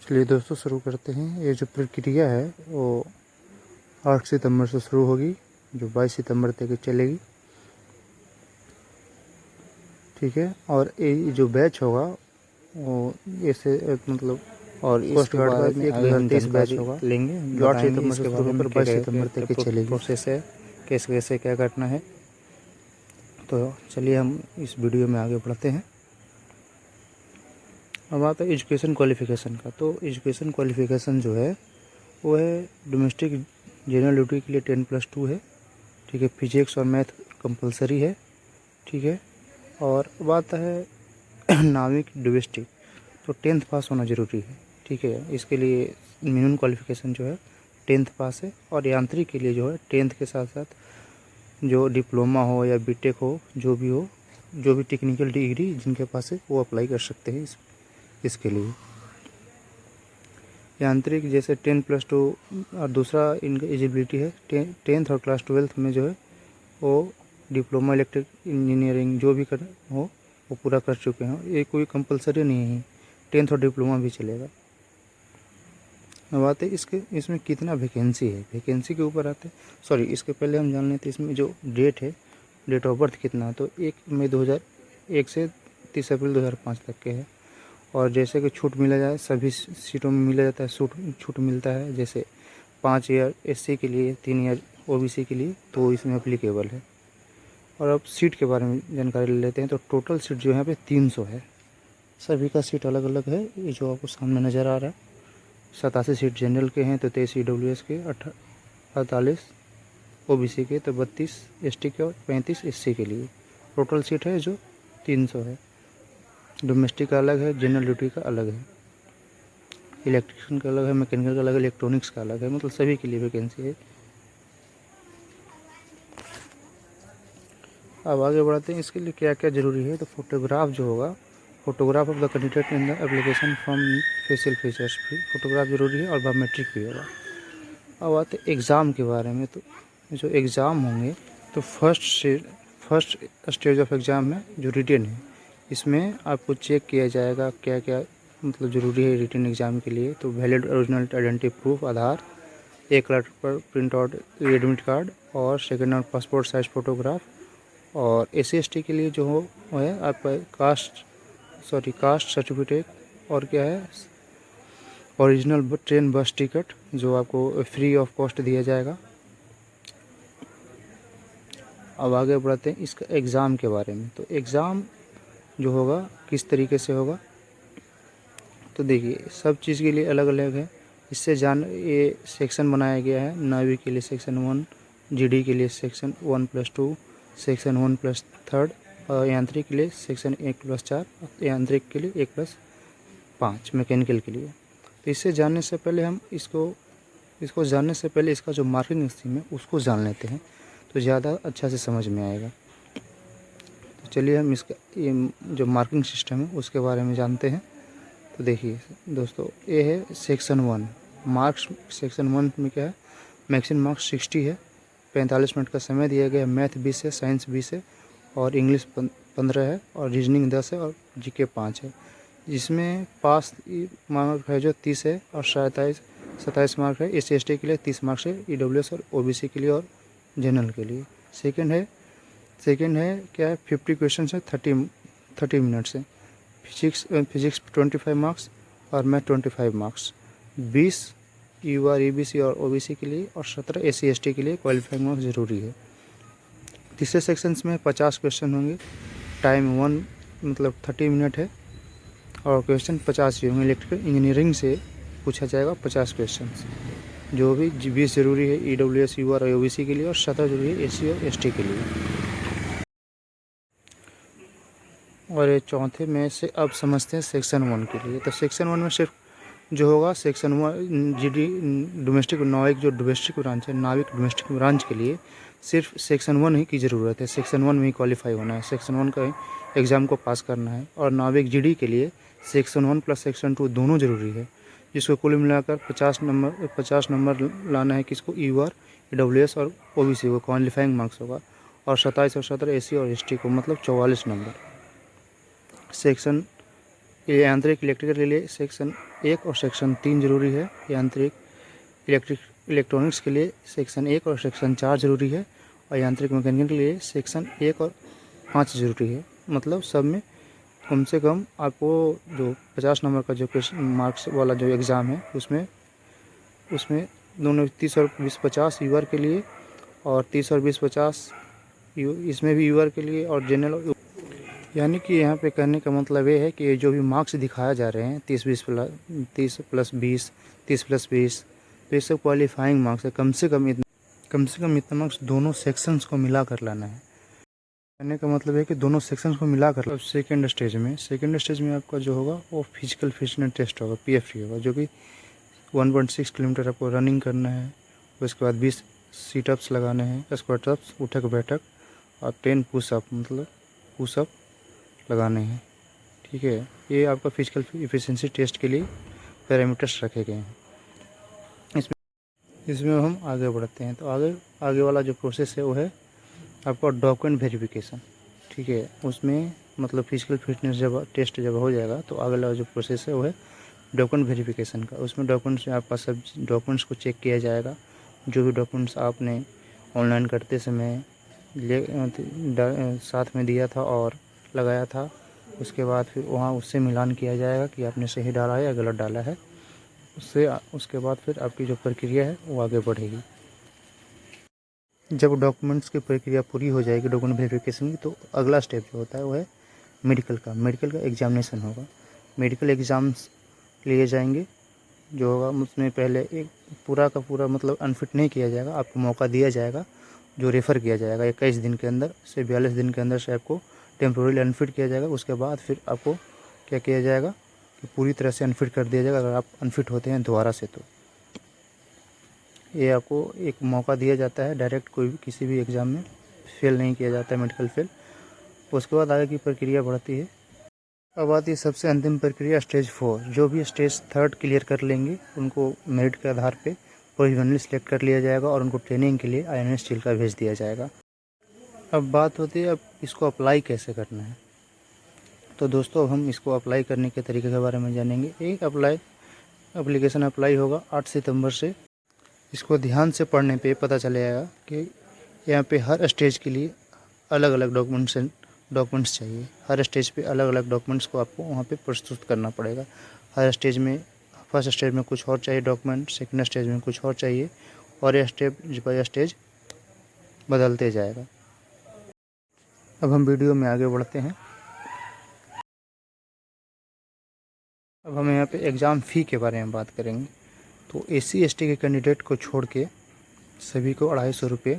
चलिए दोस्तों शुरू करते हैं। ये जो प्रक्रिया है वो 8 सितंबर से शुरू होगी, जो 22 सितंबर तक चलेगी। ठीक है। और ये जो बैच होगा वो ऐसे मतलब और कोस्ट इसके गार्ड का बारे में आगे हम 1023 बैच जानकारी होगा, लेंगे, जो 8 बताएंगे सितंबर से इसके शुरू बारे में होकर क्या 22 क्या सितंबर क्या तक चलेगी। प्रोसेस है, कैसे कैसे क्या करना है। तो चलिए हम इस वीडियो में आगे बढ़ते हैं। अब आता है एजुकेशन क्वालिफ़िकेशन का। तो एजुकेशन क्वालिफ़िकेशन जो है वो है डोमेस्टिक जनरल ड्यूटी के लिए 10+2 है। ठीक है। फिजिक्स और मैथ कंपलसरी है। ठीक है। और बात है नाविक डोमेस्टिक, तो 10th पास होना ज़रूरी है। ठीक है। इसके लिए मिनिमम क्वालिफ़िकेशन जो है 10th पास है। और यांत्रिक के लिए जो है 10th के साथ साथ जो डिप्लोमा हो या बीटेक हो, जो भी हो, जो भी टेक्निकल डिग्री जिनके पास है वो अप्लाई कर सकते हैं इसके लिए। यांत्रिक जैसे 10+2 और दूसरा इनका एलिजिबिलिटी है 10th और क्लास 12th में जो है वो डिप्लोमा इलेक्ट्रिक इंजीनियरिंग जो भी कर हो वो पूरा कर चुके हैं। ये कोई कंपलसरी नहीं है, 10th और डिप्लोमा भी चलेगा। अब आते हैं इसमें कितना वैकेंसी है, वैकेंसी के ऊपर आते हैं। सॉरी, इसके पहले हम जान लेते हैं इसमें जो डेट है, डेट ऑफ बर्थ कितना है। तो 1 मई 2001 से 30 अप्रैल 2005 तक के है। और जैसे कि छूट मिला जाए, सभी सीटों में मिला जाता है, छूट मिलता है। जैसे 5 ईयर एससी के लिए, 3 ईयर ओबीसी के लिए, तो इसमें अप्लीकेबल है। और अब सीट के बारे में जानकारी ले लेते हैं। तो टोटल सीट जो है यहाँ पे 300 है। सभी का सीट अलग अलग है, ये जो आपको सामने नज़र आ रहा है। 87 सीट जनरल के हैं, तो 23 ईडब्ल्यूएस के, 48 ओबीसी के, तो 32 एसटी के और 35 एससी के लिए। टोटल सीट है जो 300 है। डोमेस्टिक का अलग है, जनरल ड्यूटी का अलग है, इलेक्ट्रिशियन का अलग है, मैकेनिकल का अलग है, इलेक्ट्रॉनिक्स का अलग है। मतलब सभी के लिए वैकेंसी है। अब आगे बढ़ते हैं। इसके लिए क्या क्या ज़रूरी है। तो फोटोग्राफ जो होगा, photograph of the candidate in the application form, facial features भी फोटोग्राफ जरूरी है, और बायोमेट्रिक भी होगा। अब आते हैं एग्ज़ाम के बारे में। तो जो एग्ज़ाम होंगे, तो फर्स्ट स्टेज ऑफ एग्ज़ाम में जो रिटेन है, इसमें आपको चेक किया जाएगा क्या क्या मतलब ज़रूरी है रिटेन एग्ज़ाम के लिए। तो वैलिड ओरिजिनल आइडेंटिटी प्रूफ, आधार, 1 लाख पर प्रिंट आउट एडमिट कार्ड, और सेकेंड और पासपोर्ट साइज फ़ोटोग्राफ। और SC/ST के लिए जो हो है आपका कास्ट सर्टिफिकेट, और क्या है, ओरिजिनल ट्रेन बस टिकट जो आपको फ्री ऑफ कॉस्ट दिया जाएगा। अब आगे बढ़ते हैं इसका एग्ज़ाम के बारे में। तो एग्ज़ाम जो होगा किस तरीके से होगा, तो देखिए सब चीज़ के लिए अलग अलग है। ये सेक्शन बनाया गया है। नाविक के लिए सेक्शन 1, GD के लिए सेक्शन 1+2, सेक्शन 1+3, और यांत्रिक के लिए सेक्शन 1+4, यांत्रिक के लिए 1+5, मैकेनिकल के लिए। तो इससे जानने से पहले हम इसको जानने से पहले इसका जो मार्किंग स्कीम है उसको जान लेते हैं, तो ज़्यादा अच्छा से समझ में आएगा। तो चलिए हम इसका ये जो मार्किंग सिस्टम है उसके बारे में जानते हैं। तो देखिए दोस्तों, ये है सेक्शन 1 मार्क्स। सेक्शन 1 में क्या है, मैक्सिमम मार्क्स 60 है, 45 मिनट का समय दिया गया है। मैथ 20 है, साइंस 20 है, और इंग्लिश 15 है, और रीजनिंग 10 है, और जीके 5 है। जिसमें पास मार्क है जो 30 है, और 27 मार्क है SC/ST के लिए, 30 मार्क्स है EWS और OBC के लिए और जनरल के लिए। सेकेंड है क्या है, 50 क्वेश्चन है, 30 मिनट्स है। फिजिक्स 25 मार्क्स, और मैथ 25 मार्क्स। 20 UR EBC और OBC के लिए, और 17 SC/ST के लिए क्वालिफाइंग मार्क्स ज़रूरी है। तीसरे सेक्शंस में 50 क्वेश्चन होंगे, टाइम 1 मतलब 30 मिनट है, और क्वेश्चन 50 ही होंगे। इलेक्ट्रिकल इंजीनियरिंग से पूछा जाएगा 50 क्वेश्चन, जो भी 20 ज़रूरी है EWS UR और OBC के लिए, और 17 जरूरी है SC और ST के लिए। और ये चौथे में से अब समझते हैं सेक्शन 1 के लिए। तो सेक्शन 1 में सिर्फ जो होगा सेक्शन 1 GD डोमेस्टिक नाविक जो डोमेस्टिक ब्रांच है, नाविक डोमेस्टिक ब्रांच के लिए सिर्फ सेक्शन 1 ही की ज़रूरत है। सेक्शन 1 में ही क्वालिफाई होना है, सेक्शन 1 का एग्ज़ाम को पास करना है। और नाविक GD के लिए सेक्शन 1 प्लस सेक्शन 2 दोनों ज़रूरी है, जिसको कुल मिलाकर 50 नंबर लाना है। किसको, UR EWS और OBC को क्वालिफाइंग मार्क्स होगा। और 27 और 17 SC और ST को, मतलब 44 नंबर। सेक्शन यांत्रिक इलेक्ट्रिकल के लिए सेक्शन 1 और सेक्शन 3 जरूरी है। यांत्रिक इलेक्ट्रॉनिक्स के लिए सेक्शन 1 और सेक्शन 4 जरूरी है। और यांत्रिक मैकेनिकल के लिए सेक्शन 1 और 5 जरूरी है। मतलब सब में कम से कम आपको जो 50 नंबर का जो क्वेश्चन मार्क्स वाला जो एग्ज़ाम है उसमें दोनों 30 और 20-50 यूआर के लिए और 30 और 20-50 इसमें भी यूआर के लिए और जनरल। यानी कि यहाँ पे कहने का मतलब ये है कि जो भी मार्क्स दिखाया जा रहे हैं 30 प्लस 20 30 प्लस 20, तो ये सब क्वालिफाइंग मार्क्स है। कम से कम इतना मार्क्स दोनों सेक्शंस को मिला कर लाना है। कहने का मतलब है कि दोनों सेक्शंस को मिला कर। अब सेकेंड स्टेज में आपका जो होगा वो फिजिकल फिटनेस टेस्ट होगा, PFT होगा, जो कि 1.6 किलोमीटर आपको रनिंग करना है। उसके बाद 20 सीटअप्स लगाने हैं, स्क्वाट अप्स, उठक बैठक, और 10 पुशअप लगाने हैं। ठीक है, ये आपका फिजिकल एफिशिएंसी टेस्ट के लिए पैरामीटर्स रखे गए हैं। इसमें हम आगे बढ़ते हैं। तो आगे वाला जो प्रोसेस है वो है आपका डॉक्यूमेंट वेरिफिकेशन। ठीक है, उसमें मतलब फिजिकल फिटनेस टेस्ट जब हो जाएगा तो आगे वाला जो प्रोसेस है वो है डॉक्यूमेंट वेरिफिकेशन का। उसमें डॉक्यूमेंट्स में आपका सब डॉक्यूमेंट्स को चेक किया जाएगा। जो भी डॉक्यूमेंट्स आपने ऑनलाइन करते समय साथ में दिया था और लगाया था, उसके बाद फिर वहाँ उससे मिलान किया जाएगा कि आपने सही डाला है या गलत डाला है। उसके बाद फिर आपकी जो प्रक्रिया है वो आगे बढ़ेगी। जब डॉक्यूमेंट्स की प्रक्रिया पूरी हो जाएगी डॉक्यूमेंट वेरिफिकेशन की, तो अगला स्टेप जो होता है वो है मेडिकल का एग्जामिनेशन होगा। मेडिकल एग्ज़ाम्स लिए जाएंगे जो होगा, उसमें पहले एक पूरा का पूरा मतलब अनफिट नहीं किया जाएगा, आपको मौका दिया जाएगा जो रेफ़र किया जाएगा 21 दिन के अंदर से 42 दिन के अंदर से आपको टेम्पोररी अनफिट किया जाएगा। उसके बाद फिर आपको क्या किया जाएगा कि पूरी तरह से अनफिट कर दिया जाएगा। अगर आप अनफिट होते हैं दोबारा से तो ये आपको एक मौका दिया जाता है। डायरेक्ट कोई भी किसी भी एग्ज़ाम में फेल नहीं किया जाता है, मेडिकल फेल। उसके बाद आगे की प्रक्रिया बढ़ती है। अब आती है सबसे अंतिम प्रक्रिया स्टेज 4। जो भी स्टेज 3 क्लियर कर लेंगे उनको मेरिट के आधार पे प्रोविजनली सिलेक्ट कर लिया जाएगा और उनको ट्रेनिंग के लिए INS चिल्का भेज दिया जाएगा। अब बात होती है अब इसको अप्लाई कैसे करना है। तो दोस्तों अब हम इसको अप्लाई करने के तरीके के बारे में जानेंगे। एक एप्लीकेशन अप्लाई होगा 8 सितंबर से। इसको ध्यान से पढ़ने पे पता चलेगा कि यहाँ पे हर स्टेज के लिए अलग अलग डॉक्यूमेंट्स चाहिए। हर स्टेज पे अलग अलग डॉक्यूमेंट्स को आपको वहाँ पे प्रस्तुत करना पड़ेगा। हर स्टेज में फर्स्ट स्टेज में कुछ और चाहिए डॉक्यूमेंट, सेकंड स्टेज में कुछ और चाहिए, और ये स्टेप बाय स्टेज बदलते जाएगा। अब हम वीडियो में आगे बढ़ते हैं। अब हम यहाँ पे एग्ज़ाम फ़ी के बारे में बात करेंगे। तो SC ST के कैंडिडेट को छोड़ के सभी को 250 रुपये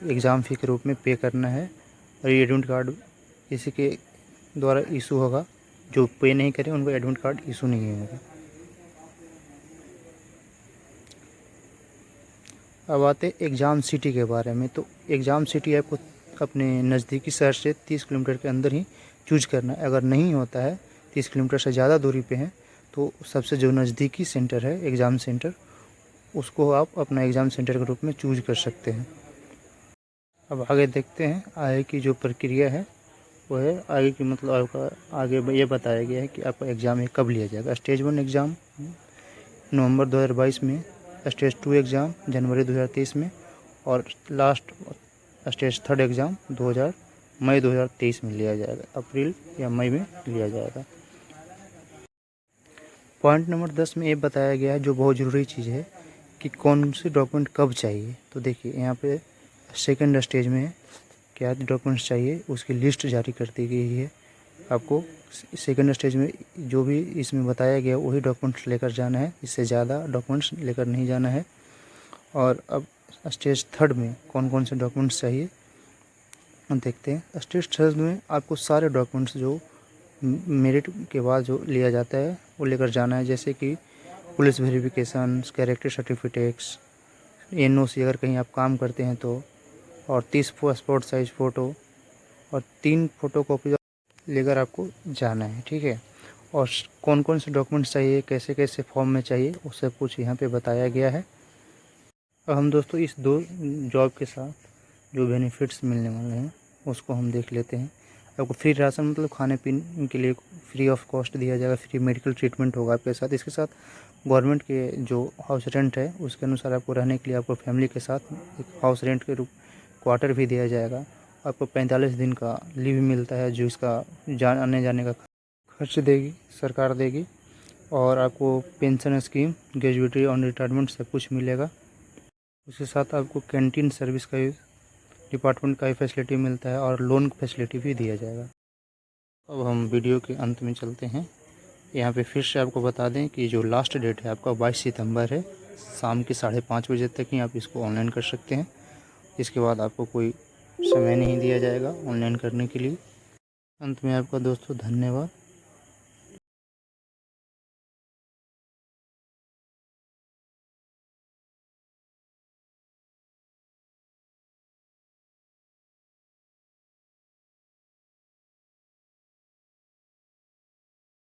एग्ज़ाम फ़ी के रूप में पे करना है। और ये एडमिट कार्ड इसी के द्वारा इशू होगा। जो पे नहीं करें उनको एडमिट कार्ड इशू नहीं होगा। अब आते एग्ज़ाम सिटी के बारे में। तो एग्ज़ाम सिटी आपको अपने नज़दीकी शहर से 30 किलोमीटर के अंदर ही चूज करना है। अगर नहीं होता है 30 किलोमीटर से ज़्यादा दूरी पे हैं तो सबसे जो नज़दीकी सेंटर है एग्ज़ाम सेंटर, उसको आप अपना एग्ज़ाम सेंटर के रूप में चूज कर सकते हैं। अब आगे देखते हैं आगे की जो प्रक्रिया है वो है आगे की, मतलब आपका आगे ये बताया गया है कि आपका एग्ज़ाम कब लिया जाएगा। स्टेज 1 एग्ज़ाम नवंबर 2022 में, स्टेज 2 एग्ज़ाम जनवरी 2023 में, और लास्ट स्टेज 3 एग्ज़ाम मई 2023 में लिया जाएगा। अप्रैल या मई में लिया जाएगा। पॉइंट नंबर 10 में ये बताया गया है जो बहुत ज़रूरी चीज़ है कि कौन से डॉक्यूमेंट कब चाहिए। तो देखिए यहाँ पे सेकंड स्टेज में क्या डॉक्यूमेंट्स चाहिए उसकी लिस्ट जारी कर दी गई है। आपको सेकंड स्टेज में जो भी इसमें बताया गया वही डॉक्यूमेंट्स लेकर जाना है, इससे ज़्यादा डॉक्यूमेंट्स लेकर नहीं जाना है। और अब स्टेज 3 में कौन कौन से डॉक्यूमेंट्स चाहिए देखते हैं। स्टेज 3 में आपको सारे डॉक्यूमेंट्स जो मेरिट के बाद जो लिया जाता है वो लेकर जाना है, जैसे कि police verification, character certificates, NOC अगर कहीं आप काम करते हैं तो, और 30 पासपोर्ट साइज़ फ़ोटो और 3 फोटोकॉपी लेकर आपको जाना है। ठीक है, और कौन कौन से डॉक्यूमेंट्स चाहिए, कैसे कैसे फॉर्म में चाहिए, वो सब कुछ यहाँ पे बताया गया है। अब हम दोस्तों इस 2 जॉब के साथ जो बेनिफिट्स मिलने वाले हैं उसको हम देख लेते हैं। आपको फ्री राशन मतलब खाने पीने के लिए फ्री ऑफ कॉस्ट दिया जाएगा, फ्री मेडिकल ट्रीटमेंट होगा आपके साथ। इसके साथ गवर्नमेंट के जो हाउस रेंट है उसके अनुसार आपको रहने के लिए आपको फैमिली के साथ एक हाउस रेंट के रूप क्वार्टर भी दिया जाएगा। आपको 45 दिन का लीव मिलता है, जो इसका आने जाने का खर्च देगी सरकार देगी। और आपको pension scheme, gratuity on retirement सब कुछ मिलेगा। उसके साथ आपको कैंटीन सर्विस का डिपार्टमेंट का ही फैसिलिटी मिलता है और लोन फैसिलिटी भी दिया जाएगा। अब हम वीडियो के अंत में चलते हैं। यहाँ पे फिर से आपको बता दें कि जो लास्ट डेट है आपका 22 सितंबर है, शाम के 5:30 बजे तक ही आप इसको ऑनलाइन कर सकते हैं। इसके बाद आपको कोई समय नहीं दिया जाएगा ऑनलाइन करने के लिए। अंत में आपका दोस्तों धन्यवाद।